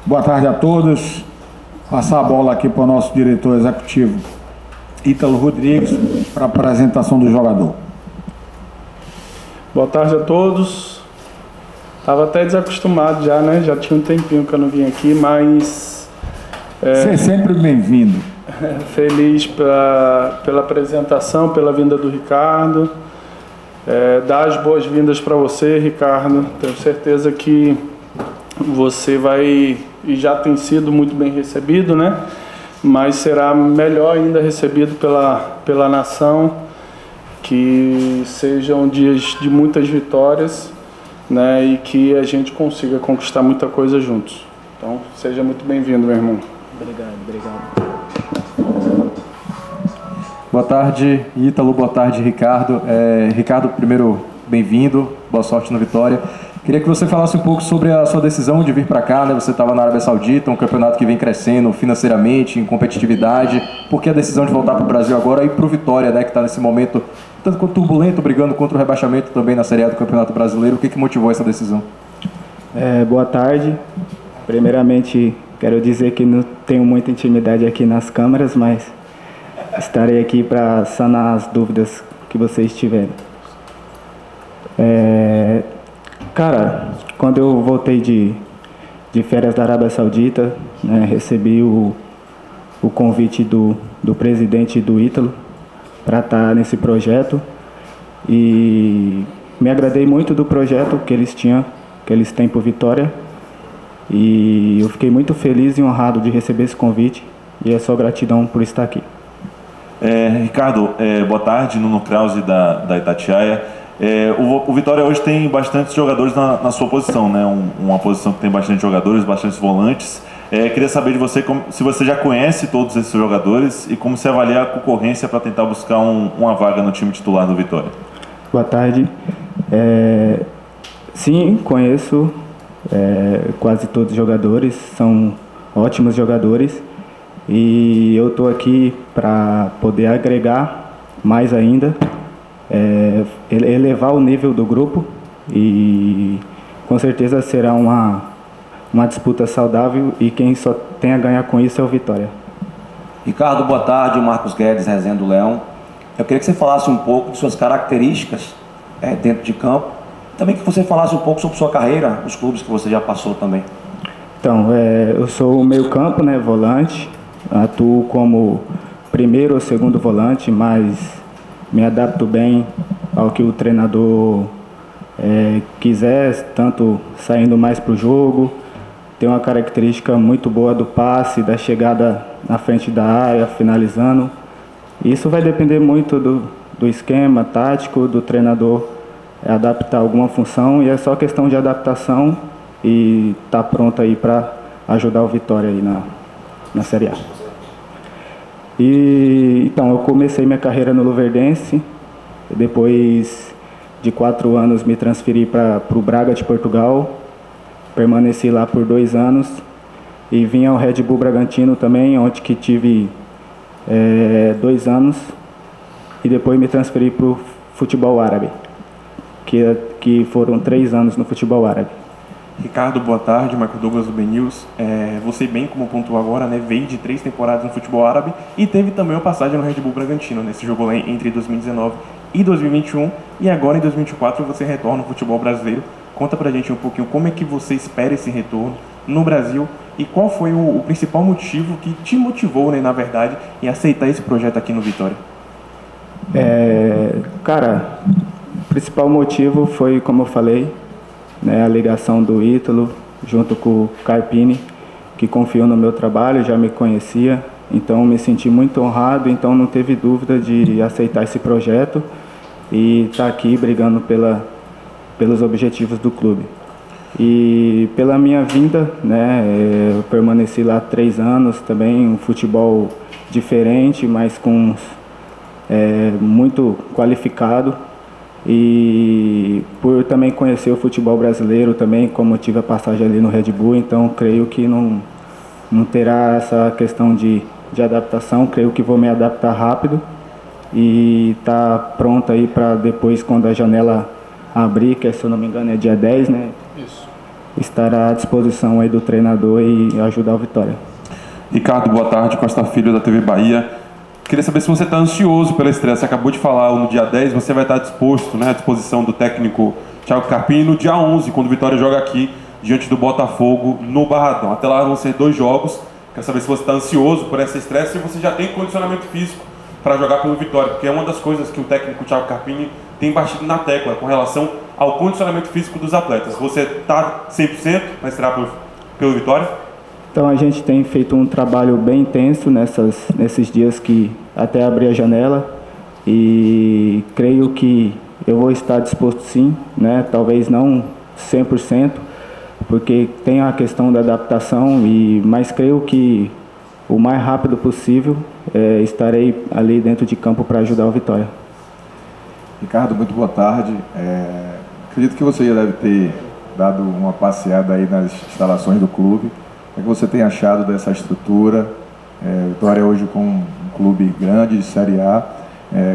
Boa tarde a todos. Passar a bola aqui para o nosso diretor executivo, Ítalo Rodrigues, para a apresentação do jogador. Boa tarde a todos. Estava até desacostumado já, né? Já tinha um tempinho que eu não vim aqui, mas... Seja sempre bem-vindo. Feliz pela apresentação, pela vinda do Ricardo. Dar as boas-vindas para você, Ricardo. Tenho certeza que você vai, e já tem sido muito bem recebido, né? Mas será melhor ainda recebido pela nação, que sejam dias de muitas vitórias, né? E que a gente consiga conquistar muita coisa juntos. Então, seja muito bem-vindo, meu irmão. Obrigado. Boa tarde, Ítalo. Boa tarde, Ricardo. Ricardo, primeiro, bem-vindo. Boa sorte no Vitória. Queria que você falasse um pouco sobre a sua decisão de vir para cá, né? Você estava na Arábia Saudita, um campeonato que vem crescendo financeiramente, em competitividade. Por que a decisão de voltar para o Brasil agora e para o Vitória, né? Que está nesse momento tanto quanto turbulento, brigando contra o rebaixamento também na Série A do Campeonato Brasileiro. O que motivou essa decisão? Boa tarde. Primeiramente, quero dizer que não tenho muita intimidade aqui nas câmeras, mas estarei aqui para sanar as dúvidas que vocês tiverem. Cara, quando eu voltei de férias da Arábia Saudita, né, recebi o convite do presidente do Ítalo para estar nesse projeto e me agradei muito do projeto que eles têm por Vitória, e eu fiquei muito feliz e honrado de receber esse convite, e é só gratidão por estar aqui. Ricardo, boa tarde, Nuno Krause da Itatiaia. O Vitória hoje tem bastantes jogadores na sua posição, né? Uma posição que tem bastante jogadores, bastantes volantes. Queria saber de você se você já conhece todos esses jogadores e como você avalia a concorrência para tentar buscar uma vaga no time titular do Vitória. Boa tarde. Sim, conheço quase todos os jogadores, são ótimos jogadores, e eu estou aqui para poder agregar mais ainda, elevar o nível do grupo, e com certeza será uma disputa saudável, e quem só tem a ganhar com isso é o Vitória. Ricardo, boa tarde. Marcos Guedes, Resenha do Leão. Eu queria que você falasse um pouco de suas características dentro de campo, também que você falasse um pouco sobre sua carreira, os clubes que você já passou também. Então, eu sou meio-campo, né, volante, atuo como primeiro ou segundo volante, mas me adapto bem ao que o treinador quiser, tanto saindo mais para o jogo. Tem uma característica muito boa do passe, da chegada na frente da área, finalizando. Isso vai depender muito do esquema tático, do treinador adaptar alguma função, e é só questão de adaptação e tá pronto aí para ajudar o Vitória aí na Série A. Então, eu comecei minha carreira no Luverdense, depois de 4 anos me transferi para o Braga de Portugal, permaneci lá por 2 anos e vim ao Red Bull Bragantino também, onde que tive 2 anos, e depois me transferi para o futebol árabe, que foram 3 anos no futebol árabe. Ricardo, boa tarde. Michael Douglas do BNews. Você, bem como pontuou agora, né, veio de 3 temporadas no futebol árabe e teve também uma passagem no Red Bull Bragantino, né? Você jogou lá entre 2019 e 2021, e agora em 2024 você retorna ao futebol brasileiro. Conta pra gente um pouquinho como é que você espera esse retorno no Brasil e qual foi o principal motivo que te motivou, né, na verdade, em aceitar esse projeto aqui no Vitória. Cara, o principal motivo foi, como eu falei, né, a ligação do Ítalo junto com o Carpini, que confiou no meu trabalho, já me conhecia, então me senti muito honrado, então não teve dúvida de aceitar esse projeto e estar aqui brigando pelos objetivos do clube. E pela minha vinda, né, eu permaneci lá 3 anos também, um futebol diferente, mas muito qualificado. E por também conhecer o futebol brasileiro também, como eu tive a passagem ali no Red Bull, então creio que não terá essa questão de adaptação, creio que vou me adaptar rápido e tá pronto aí para depois, quando a janela abrir, que se eu não me engano é dia 10, né? Isso. estar à disposição aí do treinador e ajudar o Vitória. Ricardo, boa tarde, Costa Filho da TV Bahia. Queria saber se você está ansioso pela estreia. Você acabou de falar, no dia 10 você vai estar disposto, né, à disposição do técnico Thiago Carpini, no dia 11, quando o Vitória joga aqui diante do Botafogo no Barradão. Até lá vão ser 2 jogos. Quero saber se você está ansioso por essa estreia, se você já tem condicionamento físico para jogar pelo Vitória, porque é uma das coisas que o técnico Thiago Carpini tem batido na tecla com relação ao condicionamento físico dos atletas. Você está 100% para estrear pelo Vitória? Então a gente tem feito um trabalho bem intenso nesses dias que até abrir a janela, e creio que eu vou estar disposto sim, né? Talvez não 100%, porque tem a questão da adaptação, mas creio que o mais rápido possível estarei ali dentro de campo para ajudar o Vitória. Ricardo, muito boa tarde. Acredito que você já deve ter dado uma passeada aí nas instalações do clube. O que você tem achado dessa estrutura? Vitória hoje com um clube grande de Série A.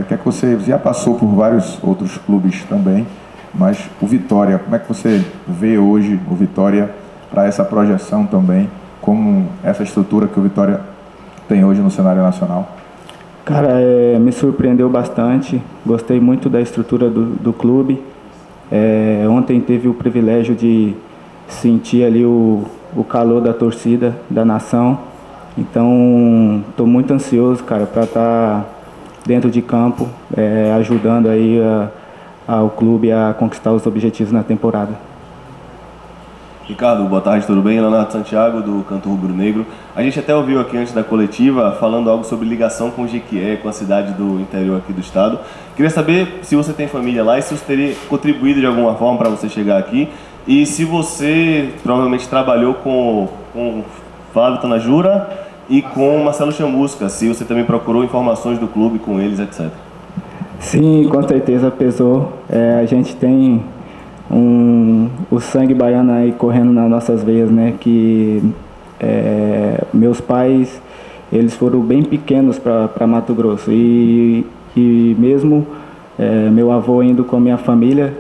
O que é que você já passou por vários outros clubes também, mas o Vitória, como é que você vê hoje o Vitória para essa projeção também, como essa estrutura que o Vitória tem hoje no cenário nacional? Cara, me surpreendeu bastante, gostei muito da estrutura do clube. Ontem teve o privilégio de sentir ali o calor da torcida, da nação. Então, estou muito ansioso, cara, para estar dentro de campo, ajudando aí ao clube a conquistar os objetivos na temporada. Ricardo, boa tarde, tudo bem? Leonardo Santiago, do Canto Rubro Negro. A gente até ouviu aqui antes da coletiva falando algo sobre ligação com Jequié, com a cidade do interior aqui do estado. Queria saber se você tem família lá e se você teria contribuído de alguma forma para você chegar aqui, e se você provavelmente trabalhou com Flávio Tanajura e com Marcelo Chamusca, se você também procurou informações do clube com eles, etc. Sim, com certeza pesou. A gente tem o sangue baiano aí correndo nas nossas veias, né? Que meus pais, eles foram bem pequenos para Mato Grosso, e mesmo meu avô indo com a minha família,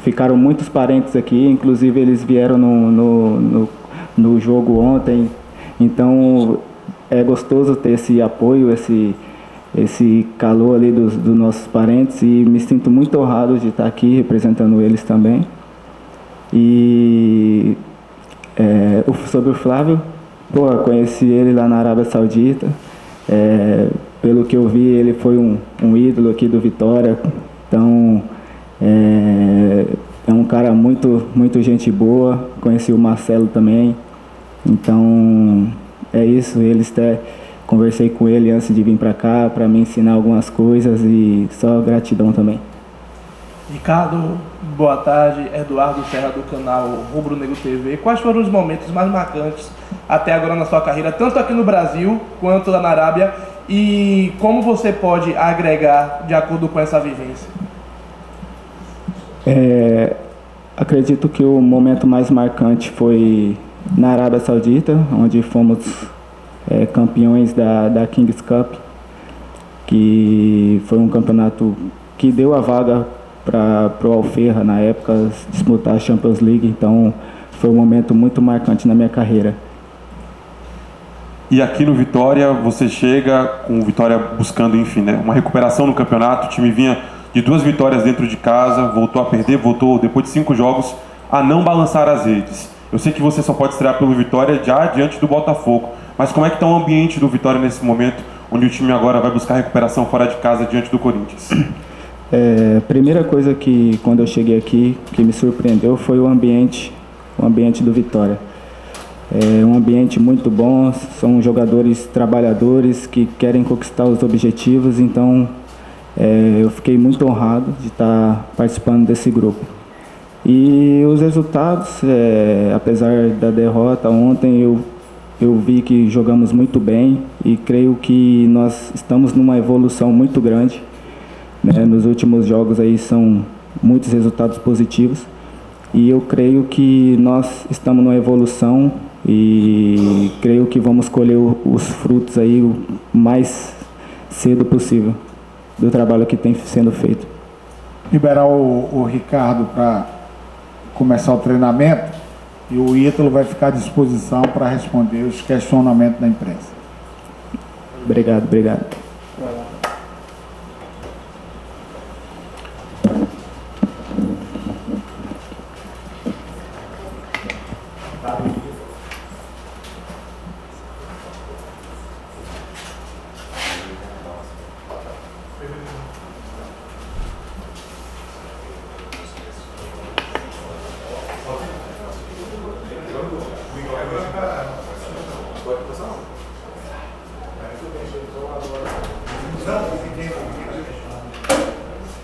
ficaram muitos parentes aqui, inclusive eles vieram no jogo ontem. Então é gostoso ter esse apoio, esse calor ali dos nossos parentes, e me sinto muito honrado de estar aqui representando eles também. E sobre o Flávio, conheci ele lá na Arábia Saudita. Pelo que eu vi, ele foi um ídolo aqui do Vitória. Então é um cara muito gente boa. Conheci o Marcelo também. Então é isso, eles até conversei com ele antes de vir para cá para me ensinar algumas coisas, e só gratidão também. Ricardo, boa tarde. Eduardo Serra, do canal Rubro Negro TV. Quais foram os momentos mais marcantes até agora na sua carreira, tanto aqui no Brasil quanto lá na Arábia, e como você pode agregar de acordo com essa vivência? Acredito que o momento mais marcante foi na Arábia Saudita, onde fomos campeões da Kings Cup, que foi um campeonato que deu a vaga para o Al-Ferra, na época, disputar a Champions League. Então foi um momento muito marcante na minha carreira. E aqui no Vitória, você chega com o Vitória buscando, enfim, né, uma recuperação no campeonato. O time vinha de 2 vitórias dentro de casa, voltou a perder, voltou depois de 5 jogos a não balançar as redes. Eu sei que você só pode estrear pelo Vitória já diante do Botafogo, mas como é que está o ambiente do Vitória nesse momento, onde o time agora vai buscar recuperação fora de casa diante do Corinthians? Primeira coisa que, quando eu cheguei aqui, que me surpreendeu foi o ambiente do Vitória. Um ambiente muito bom, são jogadores trabalhadores que querem conquistar os objetivos. Então eu fiquei muito honrado de estar participando desse grupo. E os resultados, apesar da derrota ontem, eu vi que jogamos muito bem, e creio que nós estamos numa evolução muito grande, né? Nos últimos jogos aí são muitos resultados positivos, e eu creio que nós estamos numa evolução, e creio que vamos colher os frutos aí o mais cedo possível do trabalho que tem sendo feito. Liberar o Ricardo para começar o treinamento e o Ítalo vai ficar à disposição para responder os questionamentos da imprensa. Obrigado.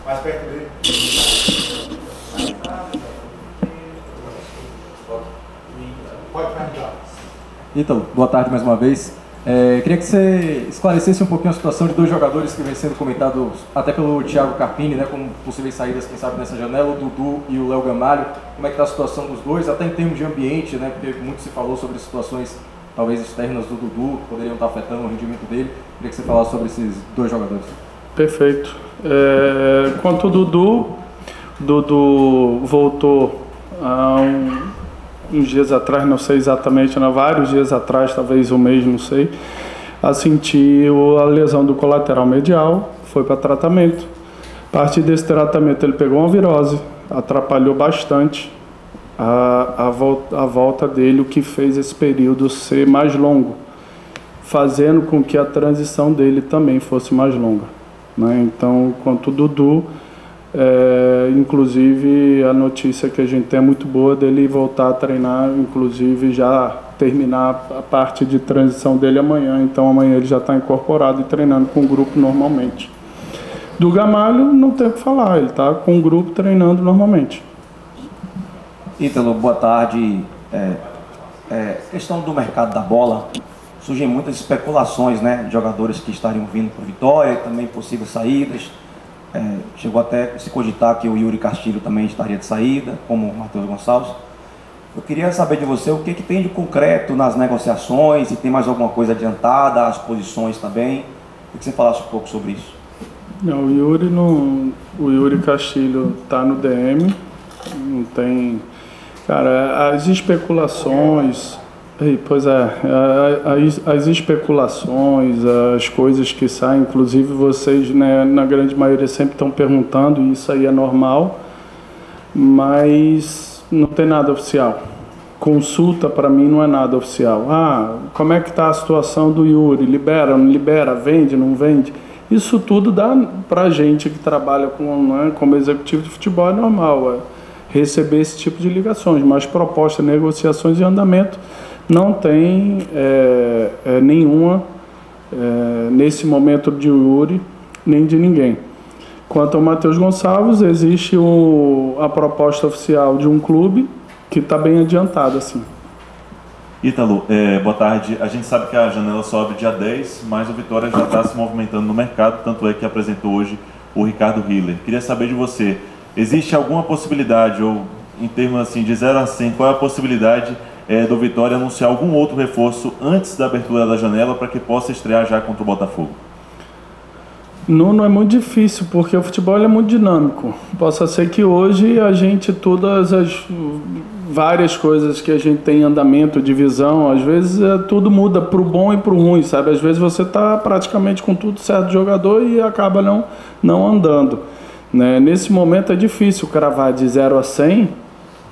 Mais perto dele. Pode perguntar. Ítalo, boa tarde mais uma vez. Queria que você esclarecesse um pouquinho a situação de dois jogadores que vem sendo comentados até pelo Thiago Carpini, né, como possíveis saídas, quem sabe, nessa janela, o Dudu e o Léo Gamalho. Como é que está a situação dos dois, até em termos de ambiente, né, porque muito se falou sobre situações talvez externas do Dudu, que poderiam estar afetando o rendimento dele. Queria que você falasse sobre esses dois jogadores. Perfeito. Quanto ao Dudu voltou há uns dias atrás, não sei exatamente, vários dias atrás, talvez um mês, não sei, a sentir a lesão do colateral medial, foi para tratamento. A partir desse tratamento ele pegou uma virose, atrapalhou bastante a volta dele, o que fez esse período ser mais longo, fazendo com que a transição dele também fosse mais longa, né? Então, quanto ao Dudu, inclusive a notícia que a gente tem é muito boa dele voltar a treinar, inclusive já terminar a parte de transição dele amanhã. Então amanhã ele já está incorporado e treinando com o grupo normalmente. Do Gamalho não tem o que falar, ele está com o grupo treinando normalmente. Ítalo, boa tarde. Questão do mercado da bola, surgem muitas especulações, né, de jogadores que estariam vindo para o Vitória, também possíveis saídas. Chegou até a se cogitar que o Yuri Castilho também estaria de saída, como o Matheus Gonçalves. Eu queria saber de você o que tem de concreto nas negociações, se tem mais alguma coisa adiantada, as posições também. Queria que você falasse um pouco sobre isso. Não, o Yuri Castilho está no DM, não tem... Cara, as especulações... Pois as especulações, as coisas que saem, inclusive vocês, né, na grande maioria sempre estão perguntando, e isso aí é normal, mas não tem nada oficial. Consulta para mim não é nada oficial. Como é que está a situação do Yuri? Libera, não libera, vende, não vende? Isso tudo dá para a gente que trabalha como executivo de futebol, é normal, receber esse tipo de ligações, mas proposta, negociações e andamento não tem nenhuma nesse momento de Yuri, nem de ninguém. Quanto ao Matheus Gonçalves, existe a proposta oficial de um clube que está bem adiantada, assim. Ítalo, boa tarde. A gente sabe que a janela só abre dia 10, mas o Vitória já está se movimentando no mercado, tanto é que apresentou hoje o Ricardo Hiller. Queria saber de você, existe alguma possibilidade, ou em termos assim, de 0 a 100, qual é a possibilidade do Vitória anunciar algum outro reforço antes da abertura da janela para que possa estrear já contra o Botafogo? Não é muito difícil, porque o futebol é muito dinâmico. Possa ser que hoje a gente, todas as várias coisas que a gente tem em andamento, divisão, às vezes tudo muda para o bom e para o ruim, sabe? Às vezes você está praticamente com tudo certo de jogador e acaba não andando, né? Nesse momento é difícil cravar de 0 a 100,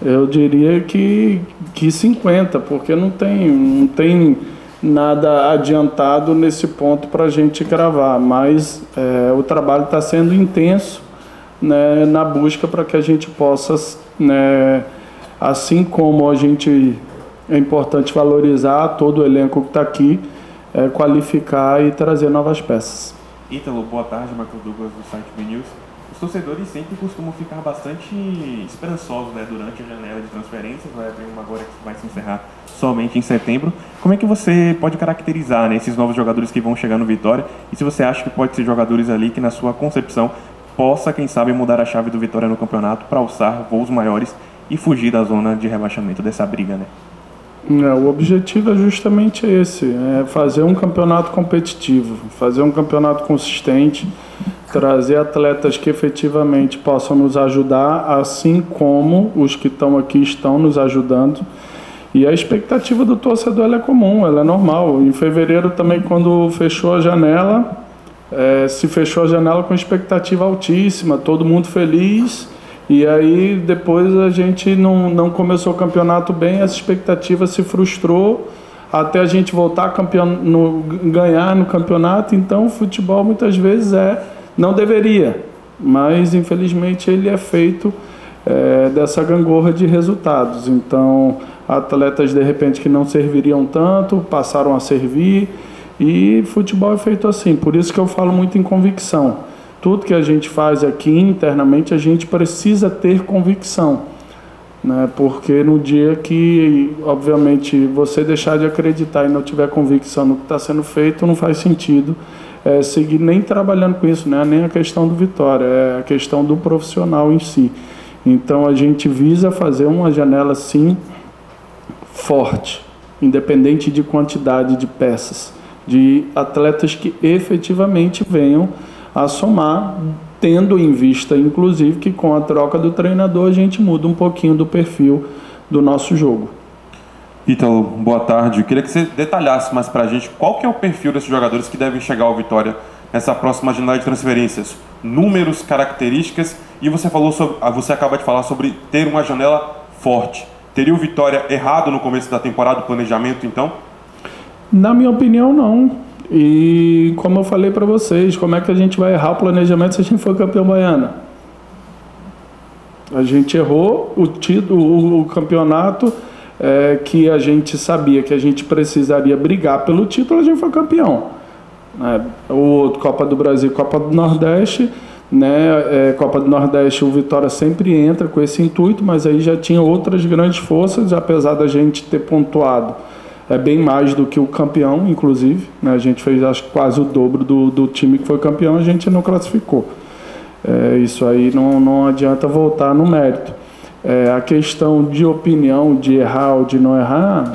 eu diria que 50, porque não tem nada adiantado nesse ponto para a gente cravar, mas o trabalho está sendo intenso, né, na busca para que a gente possa, né, assim como é importante valorizar todo o elenco que está aqui, qualificar e trazer novas peças. Ítalo, boa tarde, Marcos Douglas do site BNews. Os torcedores sempre costumam ficar bastante esperançosos, né, durante a janela de transferências, vai abrir uma agora que vai se encerrar somente em setembro. Como é que você pode caracterizar, né, esses novos jogadores que vão chegar no Vitória, e se você acha que pode ser jogadores ali que, na sua concepção, possa, quem sabe, mudar a chave do Vitória no campeonato para alçar voos maiores e fugir da zona de rebaixamento, dessa briga, né? O objetivo é justamente esse, fazer um campeonato competitivo, fazer um campeonato consistente, trazer atletas que efetivamente possam nos ajudar, assim como os que estão aqui estão nos ajudando. E a expectativa do torcedor ela é comum, ela é normal. Em fevereiro também, quando fechou a janela, se fechou a janela com expectativa altíssima, todo mundo feliz, e aí depois a gente não começou o campeonato bem, essa expectativa se frustrou, até a gente voltar ganhar no campeonato. Então o futebol muitas vezes não deveria, mas infelizmente ele é feito dessa gangorra de resultados. Então atletas de repente que não serviriam tanto passaram a servir, e futebol é feito assim. Por isso que eu falo muito em convicção. Tudo que a gente faz aqui internamente a gente precisa ter convicção, né? Porque no dia que obviamente você deixar de acreditar e não tiver convicção no que está sendo feito, não faz sentido seguir nem trabalhando com isso, né? Nem a questão do Vitória, é a questão do profissional em si. Então a gente visa fazer uma janela sim forte, independente de quantidade de peças, de atletas que efetivamente venham a somar, tendo em vista inclusive que com a troca do treinador a gente muda um pouquinho do perfil do nosso jogo. Ítalo, boa tarde. Eu queria que você detalhasse mais pra gente qual que é o perfil desses jogadores que devem chegar ao Vitória nessa próxima janela de transferências. Números, características, e você acaba de falar sobre ter uma janela forte. Teria o Vitória errado no começo da temporada, o planejamento, então? Na minha opinião, não. E como eu falei para vocês, como é que a gente vai errar o planejamento se a gente for campeão baiano? A gente errou o campeonato que a gente sabia que a gente precisaria brigar pelo título, a gente foi campeão. O outro, Copa do Brasil, Copa do Nordeste, né? Copa do Nordeste, o Vitória sempre entra com esse intuito, mas aí já tinha outras grandes forças, apesar da gente ter pontuado bem mais do que o campeão, inclusive, né? A gente fez acho que quase o dobro do time que foi campeão, a gente não classificou. Isso aí não adianta voltar no mérito. A questão de opinião, de errar ou de não errar,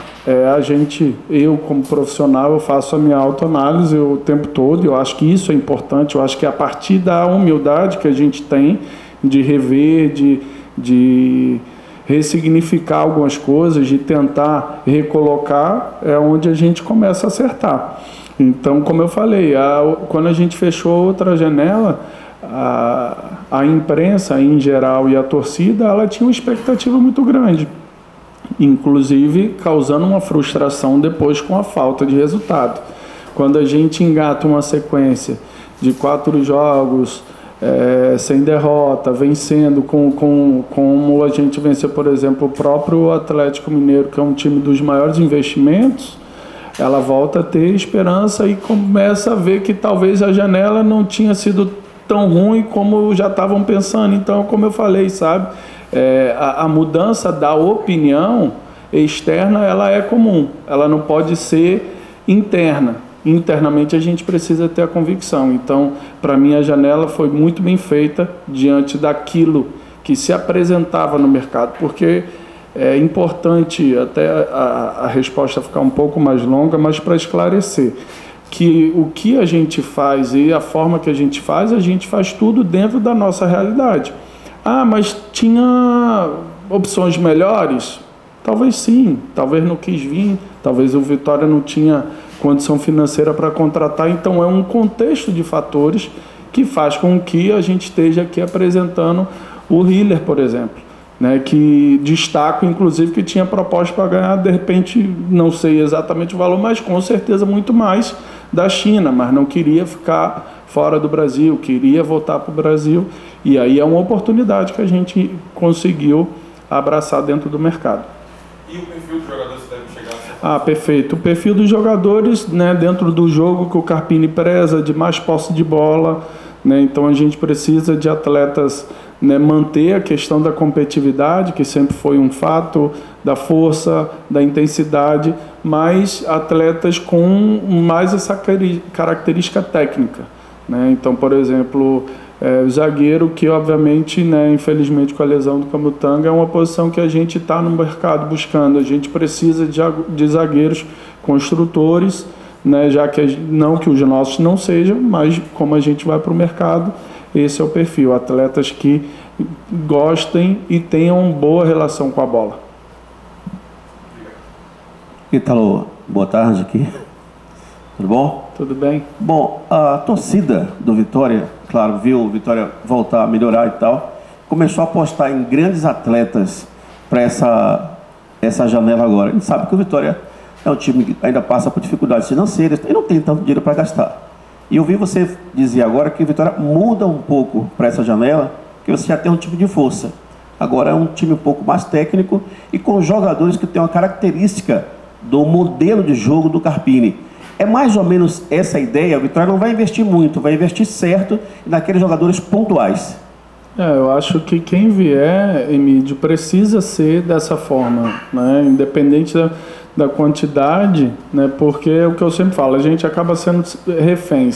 eu como profissional, eu faço a minha autoanálise o tempo todo. Eu acho que isso é importante. Eu acho que a partir da humildade que a gente tem de rever, de ressignificar algumas coisas, de tentar recolocar, é onde a gente começa a acertar. Então, como eu falei, quando a gente fechou outra janela, a imprensa em geral e a torcida, ela tinha uma expectativa muito grande, inclusive causando uma frustração depois com a falta de resultado. Quando a gente engata uma sequência de 4 jogos sem derrota, vencendo como a gente venceu, por exemplo, o próprio Atlético Mineiro, que é um time dos maiores investimentos, ela volta a ter esperança e começa a ver que talvez a janela não tinha sido tão ruim como já estavam pensando. Então, como eu falei, sabe, a mudança da opinião externa, ela é comum, ela não pode ser interna. Internamente a gente precisa ter a convicção. Então, para mim, a janela foi muito bem feita diante daquilo que se apresentava no mercado, porque é importante até a resposta ficar um pouco mais longa, mas para esclarecer que o que a gente faz e a forma que a gente faz tudo dentro da nossa realidade. Mas tinha opções melhores? Talvez sim, talvez não quis vir, talvez o Vitória não tinha condição financeira para contratar. Então é um contexto de fatores que faz com que a gente esteja aqui apresentando o Hiller, por exemplo, né, que destaco, inclusive, que tinha proposta para ganhar, de repente, não sei exatamente o valor, mas com certeza muito mais da China, mas não queria ficar fora do Brasil, queria voltar para o Brasil, e aí é uma oportunidade que a gente conseguiu abraçar dentro do mercado. E o perfil dos jogadores que devem chegar? Perfeito. O perfil dos jogadores, né, dentro do jogo que o Carpini preza, de mais posse de bola, né, então a gente precisa de atletas, né, manter a questão da competitividade, que sempre foi um fato, da força, da intensidade, mas atletas com mais essa característica técnica, né? Então, por exemplo, o zagueiro, que obviamente, né, infelizmente com a lesão do Camutanga, é uma posição que a gente está no mercado buscando. A gente precisa de zagueiros construtores, né, já que não que os nossos não sejam, mas como a gente vai para o mercado, esse é o perfil, atletas que gostem e tenham boa relação com a bola. Ítalo, boa tarde aqui. Tudo bom? Tudo bem. Bom, a torcida do Vitória, claro, viu o Vitória voltar a melhorar e tal, começou a apostar em grandes atletas para essa janela agora. A gente sabe que o Vitória é um time que ainda passa por dificuldades financeiras e não tem tanto dinheiro para gastar. E eu vi você dizer agora que o Vitória muda um pouco para essa janela, que você já tem um time de força. Agora é um time um pouco mais técnico e com jogadores que têm uma característica do modelo de jogo do Carpini. É mais ou menos essa a ideia. O Vitória não vai investir muito, vai investir certo naqueles jogadores pontuais. Eu acho que quem vier, Emílio, precisa ser dessa forma, né? Independente da quantidade, né? Porque é o que eu sempre falo, a gente acaba sendo refém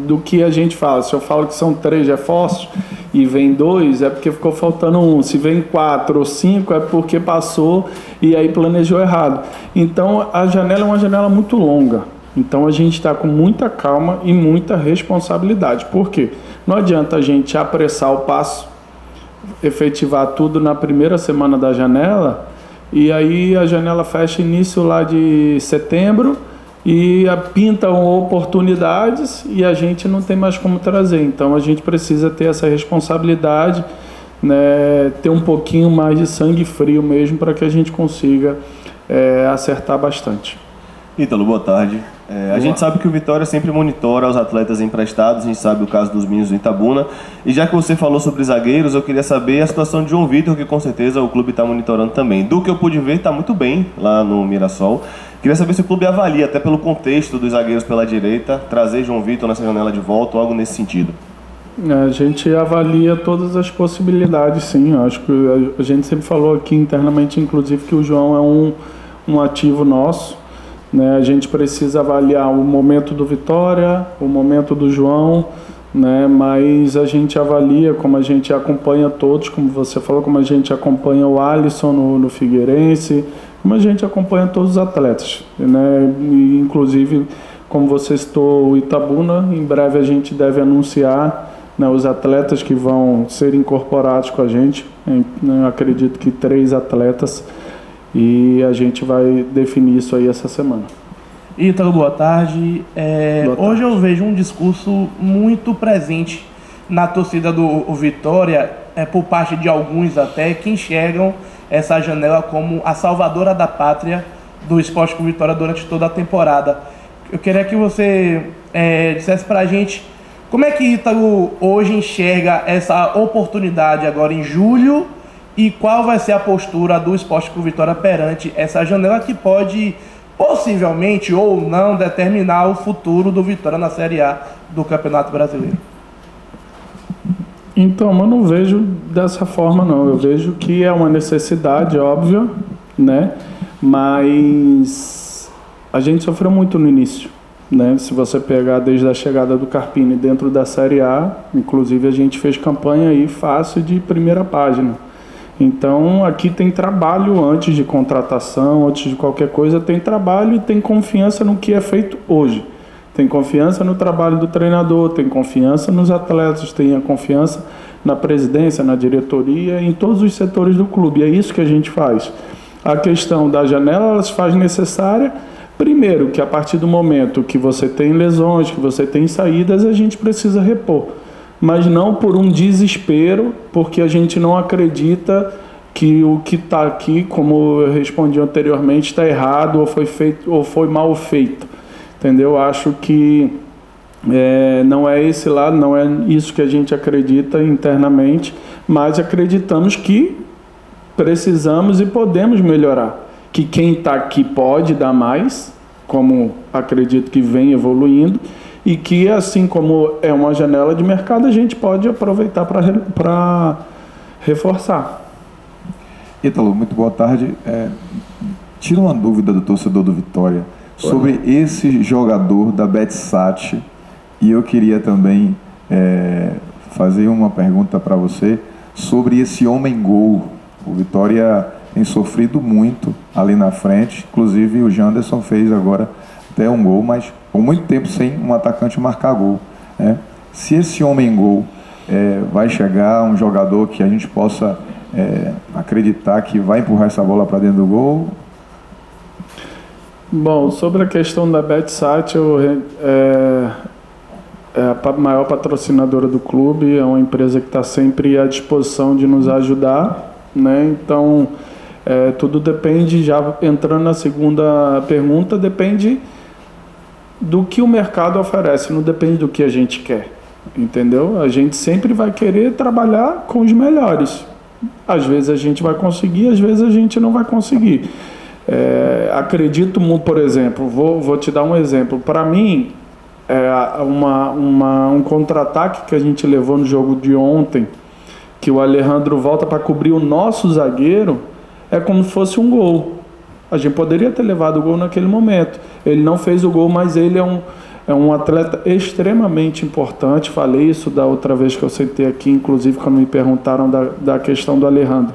do que a gente fala. Se eu falo que são 3 reforços e vem 2, é porque ficou faltando 1. Se vem 4 ou 5, é porque passou e aí planejou errado. Então a janela é uma janela muito longa. Então a gente está com muita calma e muita responsabilidade. Por quê? Não adianta a gente apressar o passo, efetivar tudo na primeira semana da janela, e aí a janela fecha início lá de setembro e pintam oportunidades e a gente não tem mais como trazer. Então a gente precisa ter essa responsabilidade, né, ter um pouquinho mais de sangue frio mesmo para que a gente consiga acertar bastante. Ítalo, boa tarde. A gente sabe que o Vitória sempre monitora os atletas emprestados, a gente sabe o caso dos meninos do Itabuna. E já que você falou sobre zagueiros, eu queria saber a situação de João Vitor, que com certeza o clube está monitorando também. Do que eu pude ver, está muito bem lá no Mirassol. Queria saber se o clube avalia, até pelo contexto dos zagueiros pela direita, trazer João Vitor nessa janela de volta ou algo nesse sentido. A gente avalia todas as possibilidades, sim. Eu acho que a gente sempre falou aqui internamente, inclusive, que o João é um ativo nosso. Né, a gente precisa avaliar o momento do Vitória, o momento do João, né, mas a gente avalia como a gente acompanha todos, como você falou, como a gente acompanha o Alisson no Figueirense, como a gente acompanha todos os atletas. Né, e, inclusive, como você citou o Itabuna, em breve a gente deve anunciar, né, os atletas que vão ser incorporados com a gente. Eu acredito que 3 atletas. E a gente vai definir isso aí essa semana. Ítalo, boa tarde. Boa tarde. Hoje eu vejo um discurso muito presente na torcida do Vitória, por parte de alguns até, que enxergam essa janela como a salvadora da pátria do Esporte Clube Vitória durante toda a temporada. Eu queria que você dissesse pra gente como é que Ítalo hoje enxerga essa oportunidade agora em julho. E qual vai ser a postura do Esporte Clube Vitória perante essa janela que pode, possivelmente ou não, determinar o futuro do Vitória na Série A do Campeonato Brasileiro? Então, eu não vejo dessa forma, não. Eu vejo que é uma necessidade óbvia, né? Mas a gente sofreu muito no início, né? Se você pegar desde a chegada do Carpini dentro da Série A, inclusive a gente fez campanha aí fácil de primeira página. Então, aqui tem trabalho antes de contratação, antes de qualquer coisa, tem trabalho e tem confiança no que é feito hoje. Tem confiança no trabalho do treinador, tem confiança nos atletas, tem a confiança na presidência, na diretoria, em todos os setores do clube. É isso que a gente faz. A questão da janela, ela se faz necessária, primeiro, que a partir do momento que você tem lesões, que você tem saídas, a gente precisa repor. Mas não por um desespero, porque a gente não acredita que o que está aqui, como eu respondi anteriormente, está errado ou foi feito ou foi mal feito. Entendeu? Acho que não é esse lado, não é isso que a gente acredita internamente, mas acreditamos que precisamos e podemos melhorar. Que quem está aqui pode dar mais, como acredito que vem evoluindo, e que, assim como é uma janela de mercado, a gente pode aproveitar para reforçar. Ítalo, muito boa tarde. Tira uma dúvida do torcedor do Vitória sobre esse jogador da Betsat, e eu queria também fazer uma pergunta para você sobre esse homem-gol. O Vitória tem sofrido muito ali na frente, inclusive o Janderson fez agora até um gol, mas por muito tempo sem um atacante marcar gol, né? Se esse homem-gol vai chegar um jogador que a gente possa acreditar que vai empurrar essa bola para dentro do gol. Bom, sobre a questão da BetSat, é a maior patrocinadora do clube, é uma empresa que está sempre à disposição de nos ajudar, né? Então, tudo depende, já entrando na segunda pergunta, depende do que o mercado oferece, não depende do que a gente quer, entendeu? A gente sempre vai querer trabalhar com os melhores. Às vezes a gente vai conseguir, às vezes a gente não vai conseguir. Acredito, por exemplo, vou te dar um exemplo. Para mim, um contra-ataque que a gente levou no jogo de ontem, que o Alejandro volta para cobrir o nosso zagueiro, é como se fosse um gol. A gente poderia ter levado o gol naquele momento. Ele não fez o gol, mas ele é um atleta extremamente importante. Falei isso da outra vez que eu sentei aqui, inclusive quando me perguntaram da questão do Alejandro.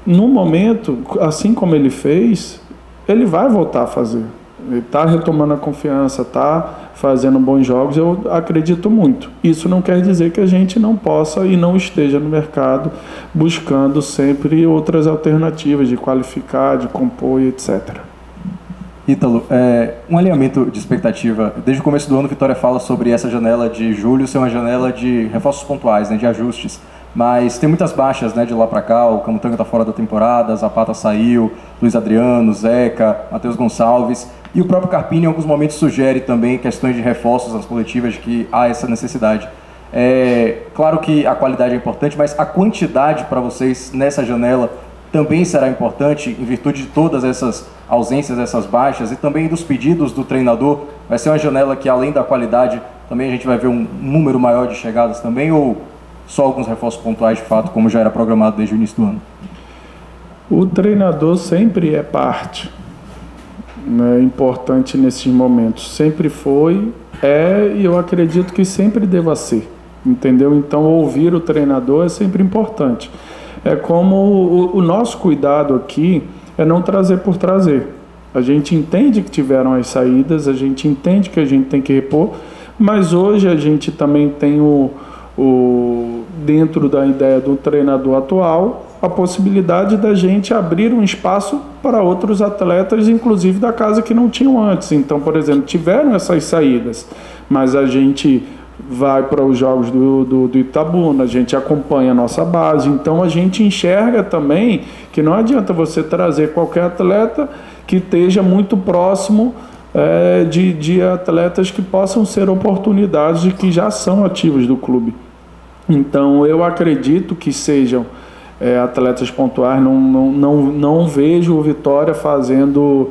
No momento, assim como ele fez, ele vai voltar a fazer. Ele está retomando a confiança, está fazendo bons jogos, eu acredito muito. Isso não quer dizer que a gente não possa e não esteja no mercado buscando sempre outras alternativas de qualificar, de compor e etc. Ítalo, um alinhamento de expectativa. Desde o começo do ano, Vitória fala sobre essa janela de julho ser uma janela de reforços pontuais, né, de ajustes. Mas tem muitas baixas, né, de lá para cá. O Camutanga está fora da temporada, Zapata saiu, Luiz Adriano, Zeca, Matheus Gonçalves. E o próprio Carpini, em alguns momentos, sugere também questões de reforços nas coletivas, de que há essa necessidade. Claro que a qualidade é importante, mas a quantidade para vocês nessa janela também será importante, em virtude de todas essas ausências, essas baixas, e também dos pedidos do treinador. Vai ser uma janela que, além da qualidade, também a gente vai ver um número maior de chegadas também, ou só alguns reforços pontuais de fato, como já era programado desde o início do ano? O treinador sempre é parte, né, importante nesses momentos. Sempre foi, e eu acredito que sempre deva ser, entendeu? Então, ouvir o treinador é sempre importante. É como o nosso cuidado aqui é não trazer por trazer. A gente entende que tiveram as saídas, a gente entende que a gente tem que repor, mas hoje a gente também tem dentro da ideia do treinador atual, a possibilidade da gente abrir um espaço para outros atletas, inclusive da casa, que não tinham antes. Então, por exemplo, tiveram essas saídas, mas a gente vai para os jogos do Itabuna, a gente acompanha a nossa base, então a gente enxerga também que não adianta você trazer qualquer atleta que esteja muito próximo de atletas que possam ser oportunidades e que já são ativos do clube. Então eu acredito que sejam atletas pontuais, não vejo o Vitória fazendo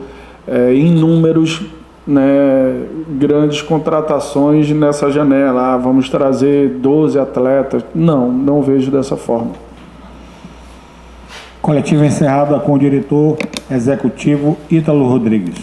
inúmeros, né, grandes contratações nessa janela. Vamos trazer 12 atletas. Não vejo dessa forma. Coletiva encerrada com o diretor executivo Ítalo Rodrigues.